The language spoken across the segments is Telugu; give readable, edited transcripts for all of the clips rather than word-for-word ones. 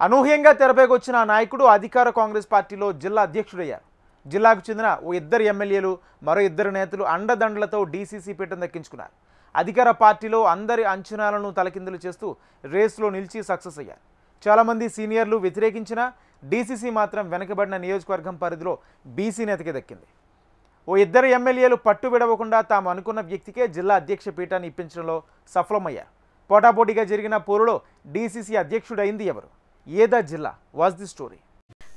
అనూహ్యంగా తెరపైకి వచ్చిన నాయకుడు అధికార కాంగ్రెస్ పార్టీలో జిల్లా అధ్యక్షుడయ్యారు. జిల్లాకు చెందిన ఓ ఇద్దరు ఎమ్మెల్యేలు, మరో ఇద్దరు నేతలు అండదండలతో డీసీసీ పీఠం దక్కించుకున్నారు. అధికార పార్టీలో అందరి అంచనాలను తలకిందులు చేస్తూ రేసులో నిలిచి సక్సెస్ అయ్యారు. చాలామంది సీనియర్లు వ్యతిరేకించిన డీసీసీ మాత్రం వెనకబడిన నియోజకవర్గం పరిధిలో బీసీ నేతకే దక్కింది. ఓ ఇద్దరు ఎమ్మెల్యేలు పట్టు విడవకుండా తాము అనుకున్న వ్యక్తికే జిల్లా అధ్యక్ష పీఠాన్ని ఇప్పించడంలో సఫలమయ్యారు. పోటాపోటీగా జరిగిన పోరులో డీసీసీ అధ్యక్షుడైంది ఎవరు? ఏదా జిల్లా? Was the story.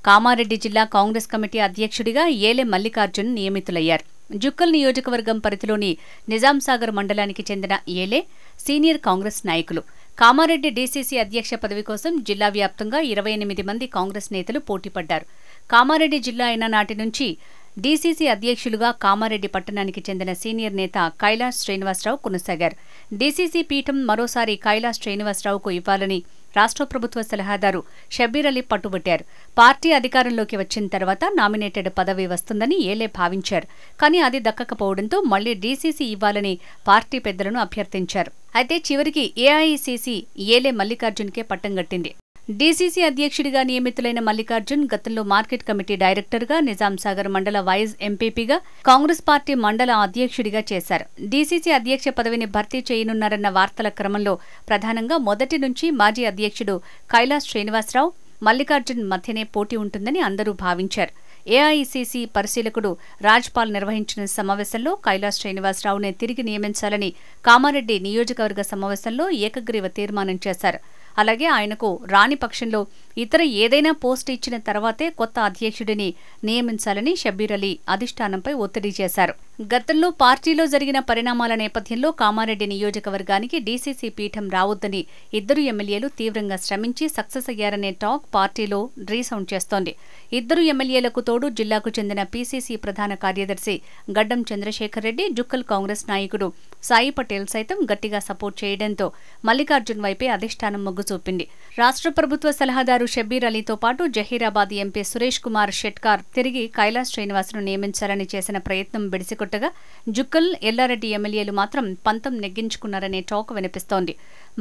కామారెడ్డి జిల్లా కాంగ్రెస్ కమిటీ అధ్యక్షుడిగా ఏలే మల్లికార్జున్ నియమితులయ్యారు. జుక్కల్ నియోజకవర్గం పరిధిలోని నిజాంసాగర్ మండలానికి చెందిన ఏలే సీనియర్ కాంగ్రెస్ నాయకులు. కామారెడ్డి డీసీసీ అధ్యక్ష పదవి కోసం జిల్లా వ్యాప్తంగా 28 మంది కాంగ్రెస్ నేతలు పోటీపడ్డారు. కామారెడ్డి జిల్లా అయిన నాటి నుంచి డీసీసీ అధ్యక్షులుగా కామారెడ్డి పట్టణానికి చెందిన సీనియర్ నేత కైలాష్ శ్రీనివాసరావు కొనసాగారు. డీసీసీ పీఠం మరోసారి కైలాష్ శ్రీనివాసరావుకు ఇవ్వాలని రాష్ట్ర ప్రభుత్వ సలహాదారు షబ్బీర్ అలీ పట్టుబట్టారు. పార్టీ అధికారంలోకి వచ్చిన తర్వాత నామినేటెడ్ పదవి వస్తుందని ఏలే భావించారు. కానీ అది దక్కకపోవడంతో మళ్లీ డీసీసీ ఇవ్వాలని పార్టీ పెద్దలను అభ్యర్థించారు. అయితే చివరికి ఏఐసీసీ ఏలే మల్లికార్జున్కే పట్టం గట్టింది. డీసీసీ అధ్యక్షుడిగా నియమితులైన మల్లికార్జున్ గతంలో మార్కెట్ కమిటీ డైరెక్టర్గా, నిజాంసాగర్ మండల వైస్ ఎంపీపీగా, కాంగ్రెస్ పార్టీ మండల అధ్యక్షుడిగా చేశారు. డీసీసీ అధ్యక్ష పదవిని భర్తీ చేయనున్నారన్న వార్తల క్రమంలో ప్రధానంగా మొదటి నుంచి మాజీ అధ్యక్షుడు కైలాష్ శ్రీనివాసరావు, మల్లికార్జున్ మధ్యనే పోటీ ఉంటుందని అందరూ భావించారు. ఏఐసీసీ పరిశీలకుడు రాజ్పాల్ నిర్వహించిన సమావేశంలో కైలాష్ శ్రీనివాసరావునే తిరిగి నియమించాలని కామారెడ్డి నియోజకవర్గ సమావేశంలో ఏకగ్రీవ తీర్మానం చేశారు. అలాగే ఆయనకు రాని పక్షంలో ఇతర ఏదైనా పోస్టు ఇచ్చిన తర్వాతే కొత్త అధ్యక్షుడిని నియమించాలని షబ్బీర్ అలీ అధిష్టానంపై ఒత్తిడి చేశారు. గతంలో పార్టీలో జరిగిన పరిణామాల నేపథ్యంలో కామారెడ్డి నియోజకవర్గానికి డీసీసీ పీఠం రావొద్దని ఇద్దరు ఎమ్మెల్యేలు తీవ్రంగా శ్రమించి సక్సెస్ అయ్యారనే టాక్ పార్టీలో రీసౌండ్ చేస్తోంది. ఇద్దరు ఎమ్మెల్యేలకు తోడు జిల్లాకు చెందిన పీసీసీ ప్రధాన కార్యదర్శి గడ్డం చంద్రశేఖర్ రెడ్డి, జుక్కల్ కాంగ్రెస్ నాయకుడు సాయి పటేల్ సైతం గట్టిగా సపోర్ట్ చేయడంతో మల్లికార్జున్ వైపే అధిష్టానం మొగ్గు చూపింది. రాష్ట్ర ప్రభుత్వ సలహాదారు షబ్బీర్ అలీతో పాటు జహీరాబాద్ ఎంపీ సురేష్ కుమార్ షెట్కార్ తిరిగి కైలాష్ శ్రీనివాసను నియమించాలని చేసిన ప్రయత్నం బెడిసికొట్టగా జుక్కల్, ఎల్లారెడ్డి ఎమ్మెల్యేలు మాత్రం పంతం నెగ్గించుకున్నారనే టాక్ వినిపిస్తోంది.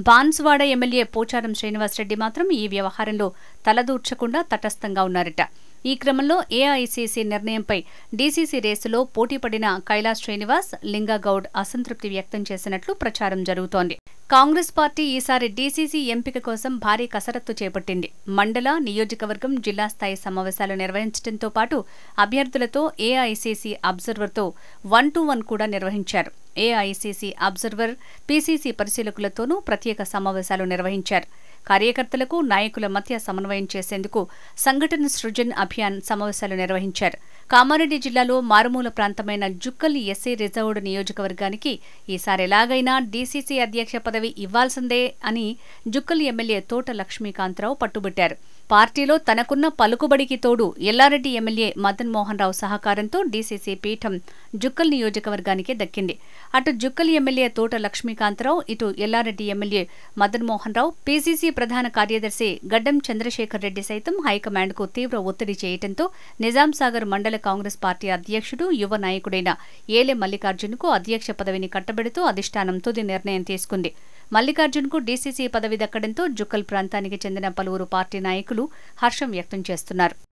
బాన్సువాడ ఎమ్మెల్యే పోచారం శ్రీనివాసరెడ్డి మాత్రం ఈ వ్యవహారంలో తలదూర్చకుండా తటస్థంగా ఉన్నారట. ఈ క్రమంలో ఏఐసీసీ నిర్ణయంపై డీసీసీ రేసులో పోటీపడిన కైలాష్ శ్రీనివాస్, లింగాగౌడ్ అసంతృప్తి వ్యక్తం చేసినట్లు ప్రచారం జరుగుతోంది. కాంగ్రెస్ పార్టీ ఈసారి డీసీసీ ఎంపిక కోసం భారీ కసరత్తు చేపట్టింది. మండల, నియోజకవర్గం, జిల్లా స్థాయి సమావేశాలు నిర్వహించడంతో పాటు అభ్యర్థులతో ఏఐసీసీ అబ్జర్వర్తో 1-to-1 కూడా నిర్వహించారు. ఏఐసీసీ అబ్జర్వర్, పీసీసీ పరిశీలకులతోనూ ప్రత్యేక సమావేశాలు నిర్వహించారు. కార్యకర్తలకు, నాయకుల మధ్య సమన్వయం చేసేందుకు సంఘటన సృజన్ అభియాన్ సమావేశాలు నిర్వహించారు. కామారెడ్డి జిల్లాలో మారుమూల ప్రాంతమైన జుక్కల్ ఎస్సీ రిజర్వ్డ్ నియోజకవర్గానికి ఈసారి ఎలాగైనా డీసీసీ అధ్యక్ష పదవి ఇవ్వాల్సిందే అని జుక్కల్ ఎమ్మెల్యే తోట లక్ష్మీకాంతరావు పట్టుబట్టారు. పార్టీలో తనకున్న పలుకుబడికి తోడు ఎల్లారెడ్డి ఎమ్మెల్యే మదన్ మోహన్ రావు సహకారంతో డీసీసీ పీఠం జుక్కల్ నియోజకవర్గానికే దక్కింది. అటు జుక్కల్ ఎమ్మెల్యే తోట లక్ష్మీకాంతరావు, ఇటు ఎల్లారెడ్డి ఎమ్మెల్యే మదన్ మోహన్ రావు, పీసీసీ ప్రధాన కార్యదర్శి గడ్డం చంద్రశేఖర్ రెడ్డి సైతం హైకమాండ్కు తీవ్ర ఒత్తిడి చేయడంతో నిజాంసాగర్ మండల కాంగ్రెస్ పార్టీ అధ్యక్షుడు, యువ నాయకుడైన ఏలే మల్లికార్జున్కు అధ్యక్ష పదవిని కట్టబెడుతూ అధిష్టానం తుది నిర్ణయం తీసుకుంది. మల్లికార్జున్కు డీసీసీ పదవి దక్కడంతో జుక్కల్ ప్రాంతానికి చెందిన పలువురు పార్టీ నాయకులు హర్షం వ్యక్తం చేస్తున్నారు.